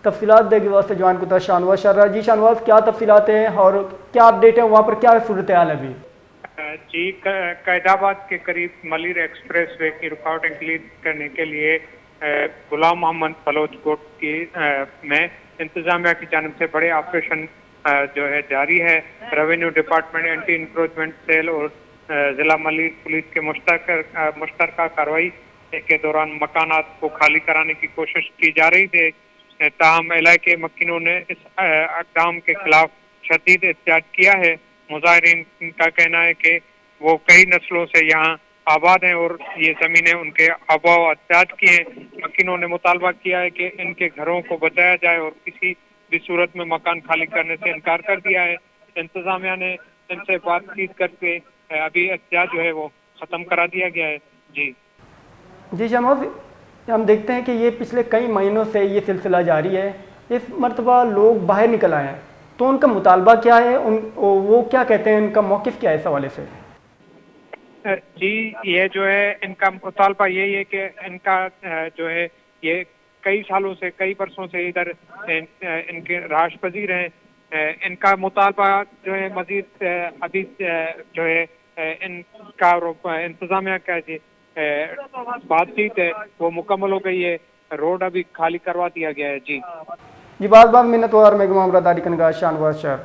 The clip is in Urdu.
تفصیلات دے گی واسطے جوان کو شاہنواز شرح جی شاہنواز کیا تفصیلات ہیں اور کیا اپڈیٹ ہے وہاں پر کیا صورتحال ہے ابھی؟ جی قائد آباد کے قریب ملیر ایکسپریس وے کی رکاوٹیں کلیئر کرنے کے لیے غلام محمد بلوچ کوٹ کی میں انتظامیہ کی جانب سے بڑے آپریشن جو ہے جاری ہے. Revenue department, anti encroachment cell اور ضلع ملیر پولیس کے مشترکہ کارروائی کے دوران مکانات کو خالی کرانے کی کوشش کی جا رہی تھی. تاہم علاقے مکینوں نے اس اقدام کے خلاف شدید احتجاج کیا ہے. مظاہرین کا کہنا ہے کہ وہ کئی نسلوں سے یہاں آباد ہیں اور یہ زمینیں ان کے آبا و اجداد کی ہیں. مکینوں نے مطالبہ کیا ہے کہ ان کے گھروں کو بچایا جائے اور کسی بھی صورت میں مکان خالی کرنے سے انکار کر دیا ہے. انتظامیہ نے ان سے بات چیت کر کے ابھی احتجاج جو ہے وہ ختم کرا دیا گیا ہے. جی شاہنواز ہم دیکھتے ہیں کہ یہ پچھلے کئی مہینوں سے یہ سلسلہ جاری ہے. اس مرتبہ لوگ باہر نکل آئے ہیں تو ان کا مطالبہ کیا ہے، وہ کیا کہتے ہیں، ان کا موقف کیا ہے اس حوالے سے؟ جی یہ جو ہے ان کا مطالبہ یہی ہے کہ ان کا جو ہے یہ کئی سالوں سے کئی برسوں سے ادھر ان کے رہائش پذیر ہیں. ان کا مطالبہ جو ہے مزید ابھی جو ہے ان کا انتظامیہ کا جی بات چیت ہے وہ مکمل ہو گئی ہے. روڈ ابھی خالی کروا دیا گیا ہے. جی بات منت وار میں گمام راداری کنگا شاہنواز شہر